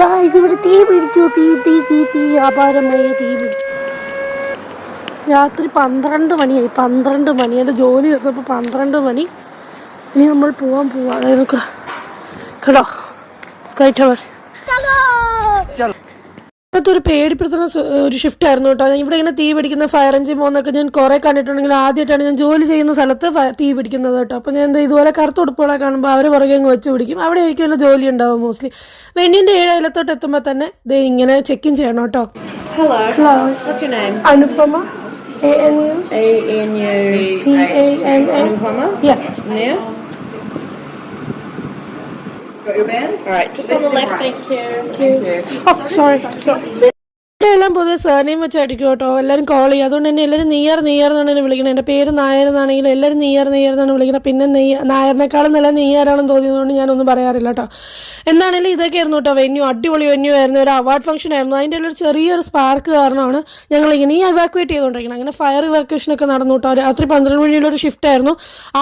Guys ഇവിടെ തീ പിടിച്ചു. തീ അപാരമായി തീ പിടിച്ചു. രാത്രി 12 മണിയായി. 12 മണി. എൻ്റെ ജോലി തീർന്നപ്പോൾ 12 മണി. ഇനി നമ്മൾ പോവാൻ പോവാ. അതായത് കേട്ടോ സ്കൈ ടവർ. അങ്ങനത്തെ ഒരു പേടിപ്പെടുത്തുന്ന ഒരു ഷിഫ്റ്റ് ആയിരുന്നു കേട്ടോ. ഇവിടെ ഇങ്ങനെ തീ പിടിക്കുന്ന ഫയർ എഞ്ചിൻ പോകുന്നൊക്കെ ഞാൻ കുറേ കണ്ടിട്ടുണ്ടെങ്കിൽ ആദ്യമായിട്ടാണ് ഞാൻ ജോലി ചെയ്യുന്ന സ്ഥലത്ത് തീ പിടിക്കുന്നത് കേട്ടോ. അപ്പോൾ ഞാൻ ഇതുപോലെ കറുത്ത ഉടുപ്പുകളെ കാണുമ്പോൾ അവർ പുറകെ അങ്ങ് വെച്ച് പിടിക്കും. അവിടെ ആയിരിക്കും എൻ്റെ ജോലി ഉണ്ടാവും മോസ്റ്റ്ലി. വെന്യൂൻ്റെ 7 അയലത്തോട്ട് എത്തുമ്പോൾ തന്നെ ഇത് ഇങ്ങനെ ചെക്കിൻ ചെയ്യണം കേട്ടോ. Hello. What's your name? Anupama. ANU. PANA. Anupama? Yeah. Now? Got your band? Alright, just on the left, thank you. Oh, sorry. എല്ലാം പൊതുവെ സർനെയിം വെച്ചായിരിക്കും കേട്ടോ എല്ലാവരും കോൾ ചെയ്യും. അതുകൊണ്ട് തന്നെ എല്ലാവരും നെയ്യാർ എന്നാണ് എന്നെ വിളിക്കുന്നത്. എൻ്റെ പേര് നായർ എന്നാണെങ്കിലും എല്ലാവരും നെയ്യാർ എന്നാണ് വിളിക്കുന്നത്. പിന്നെ നായറിനേക്കാളും നല്ല നെയ്യാറാണെന്ന് തോന്നിയതുകൊണ്ട് ഞാനൊന്നും പറയാറില്ല കേട്ടോ. എന്താണെങ്കിലും ഇതൊക്കെ ആയിരുന്നു കേട്ടോ വെന്യൂ. അടിപൊളി വെന്യൂ ആയിരുന്നു. ഒരു അവാർഡ് ഫംഗ്ഷൻ ആയിരുന്നു. അതിൻ്റെ ഒരു ചെറിയൊരു സ്പാർക്ക് കാരണമാണ് ഞങ്ങളിങ്ങനെ ഇവാക്വേറ്റ് ചെയ്തുകൊണ്ടിരിക്കുന്നത്. അങ്ങനെ ഫയർ ഇവാക്വേഷനൊക്കെ നടന്നു കേട്ടോ. രാത്രി 12 മണിയിലൊരു ഷിഫ്റ്റ് ആയിരുന്നു.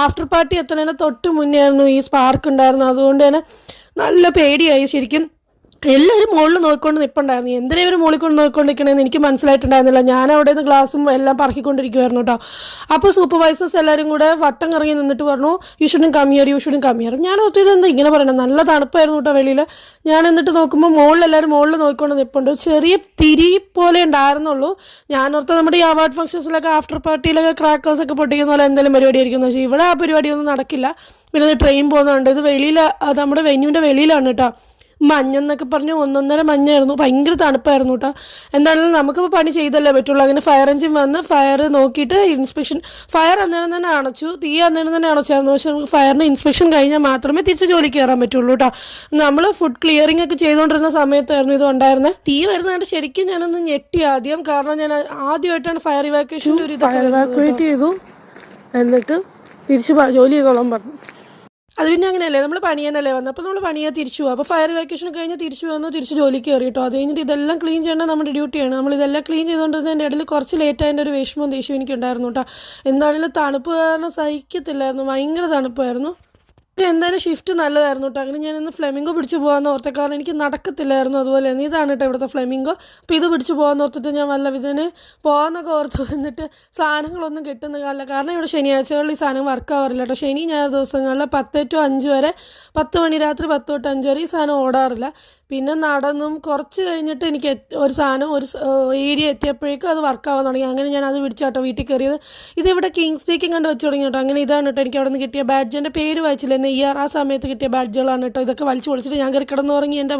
ആഫ്റ്റർ പാർട്ടി എത്തുന്നതിന് തൊട്ട് മുന്നേ ആയിരുന്നു ഈ സ്പാർക്ക് ഉണ്ടായിരുന്നു. അതുകൊണ്ട് തന്നെ നല്ല പേടിയായി ശരിക്കും. എല്ലാവരും മുകളിൽ നോക്കിക്കൊണ്ട് നിൽപ്പുണ്ടായിരുന്നു. എന്തിനാ ഇവർ മുകളിൽ കൊണ്ട് നോക്കിക്കൊണ്ടിരിക്കണമെന്ന് എനിക്ക് മനസ്സിലായിട്ടുണ്ടായിരുന്നില്ല. ഞാൻ അവിടെ നിന്ന് ഗ്ലാസും എല്ലാം പറക്കിക്കൊണ്ടിരിക്കുമായിരുന്നു കേട്ടോ. അപ്പോൾ സൂപ്പർവൈസേഴ്സ് എല്ലാവരും കൂടെ വട്ടം കറങ്ങി നിന്നിട്ട് പറഞ്ഞു യു ഷുഡൻ കം ഹിയർ. ഞാൻ ഓർത്തത് എന്താ ഇങ്ങനെ പറയണം. നല്ല തണുപ്പായിരുന്നു കേട്ടോ വെളിയിൽ. ഞാൻ എന്നിട്ട് നോക്കുമ്പോൾ എല്ലാവരും മുകളിൽ നോക്കിക്കൊണ്ട് നിൽപ്പുണ്ട്. ചെറിയ തിരി പോലെ ഉണ്ടായിരുന്നുള്ളൂ. ഞാൻ ഓർത്തത് നമ്മുടെ ഈ അവാർഡ് ഫംഗ്ഷൻസിലൊക്കെ ആഫ്റ്റർ പാർട്ടിയിലൊക്കെ ക്രാക്കേഴ്സൊക്കെ പൊട്ടിക്കുന്ന പോലെ എന്തെങ്കിലും പരിപാടി ആയിരിക്കും. പക്ഷേ ഇവിടെ ആ പരിപാടിയൊന്നും നടക്കില്ല. പിന്നെ ട്രെയിൻ പോകുന്നുണ്ട്. ഇത് വെളിയിൽ നമ്മുടെ വെന്യൂൻ്റെ വെളിയിലാണ് കേട്ടോ. മഞ്ഞെന്നൊക്കെ പറഞ്ഞ് 1.5 മഞ്ഞായിരുന്നു. ഭയങ്കര തണുപ്പായിരുന്നു കേട്ടോ. എന്താണെങ്കിലും നമുക്കിപ്പോൾ പണി ചെയ്തല്ലേ പറ്റുള്ളൂ. അങ്ങനെ ഫയർ എഞ്ചിൻ വന്ന് ഫയർ നോക്കിയിട്ട് ഇൻസ്പെക്ഷൻ. ഫയർ അന്നേരം തന്നെ അണച്ചു. തീ അന്നേരം തന്നെ അണച്ചായിരുന്നു. പക്ഷേ നമുക്ക് ഫയറിന് ഇൻസ്പെക്ഷൻ കഴിഞ്ഞാൽ മാത്രമേ തിരിച്ച് ജോലിക്ക് കയറാൻ പറ്റുള്ളൂ കേട്ടോ. നമ്മൾ ഫുഡ് ക്ലിയറിംഗ് ഒക്കെ ചെയ്തുകൊണ്ടിരുന്ന സമയത്തായിരുന്നു ഇത് ഉണ്ടായിരുന്നത്. തീ വരുന്നതുകൊണ്ട് ശരിക്കും ഞാനൊന്ന് ഞെട്ടി ആദ്യം. കാരണം ഞാൻ ആദ്യമായിട്ടാണ് ഫയർ ഇവാക്വേഷൻ്റെ ഒരു ഇതൊക്കെ ഇവാക്വേറ്റ് ചെയ്തു. എന്നിട്ട് തിരിച്ച് ജോലി ചെയ്തോളാൻ പറഞ്ഞു. അത് പിന്നെ അങ്ങനെയല്ലേ നമ്മൾ പണിയാനല്ലേ വന്നത്. അപ്പോൾ നമ്മൾ പണിയാൻ തിരിച്ചു പോകും. അപ്പോൾ ഫയർ വാക്കേഷൻ കഴിഞ്ഞ് തിരിച്ചു വന്നു. തിരിച്ച് ജോലിക്ക് കയറി കേട്ടോ. അത് കഴിഞ്ഞിട്ട് ഇതെല്ലാം ക്ലീൻ ചെയ്യേണ്ടത് നമ്മുടെ ഡ്യൂട്ടിയാണ്. നമ്മളിതെല്ലാം ക്ലീൻ ചെയ്തുകൊണ്ടിരുന്നതിൻ്റെ ഇടയിൽ കുറച്ച് ലേറ്റായതിൻ്റെ ഒരു വിഷമവും ദേഷ്യവും എനിക്കുണ്ടായിരുന്നു കേട്ടോ. എന്താണെങ്കിലും തണുപ്പ് കാരണം സഹിക്കത്തില്ലായിരുന്നു. ഭയങ്കര തണുപ്പായിരുന്നു. എന്തായാലും ഷിഫ്റ്റ് നല്ലതായിരുന്നു കേട്ടോ. അങ്ങനെ ഞാനിന്ന് ഫ്ലെമിംഗോ പിടിച്ച് പോകാമെന്ന് ഓർത്ത. കാരണം എനിക്ക് നടക്കത്തില്ലായിരുന്നു. അതുപോലെ തന്നെ ഇതാണ് കേട്ടോ ഇവിടുത്തെ ഫ്ലെമിംഗോ. അപ്പോൾ ഇത് പിടിച്ച് പോകാമെന്ന് ഓർത്തിട്ട് ഞാൻ വല്ല ഇതിന് പോകാമെന്നൊക്കെ ഓർത്ത് വന്നിട്ട് സാധനങ്ങളൊന്നും കിട്ടുന്ന കാലം. കാരണം ഇവിടെ ശനിയാഴ്ചകളിൽ ഈ സാധനം വർക്ക് ആവാറില്ല കേട്ടോ. ശനി ഞായർ ദിവസങ്ങളിൽ 10 to 5 വരെ, 10 മണി രാത്രി 10 തൊട്ട് 5 വരെ ഈ സാധനം ഓടാറില്ല. പിന്നെ നടന്നും കുറച്ച് കഴിഞ്ഞിട്ട് എനിക്ക് ഒരു സാധനം ഒരു ഏരിയ എത്തിയപ്പോഴേക്കും അത് വർക്കാവാൻ തുടങ്ങി. അങ്ങനെ ഞാൻ അത് പിടിച്ചാട്ടോ വീട്ടിൽ കയറിയത്. ഇതിവിടെ കിങ്സ് ഡേക്കും കണ്ട് വെച്ച് തുടങ്ങി കേട്ടോ. അങ്ങനെ ഇതാണ് കേട്ടോ എനിക്ക് അവിടെ നിന്ന് കിട്ടിയ ബാഡ്ജ്. എൻ്റെ പേര് വായിച്ചില്ല. നെയ്യാർ ആ സമയത്ത് കിട്ടിയ ബാഡ്ജുകളാണ് കേട്ടോ. ഇതൊക്കെ വലിച്ചു പൊളിച്ചിട്ട് ഞാൻ കയറി കിടന്നുറങ്ങി. എൻ്റെ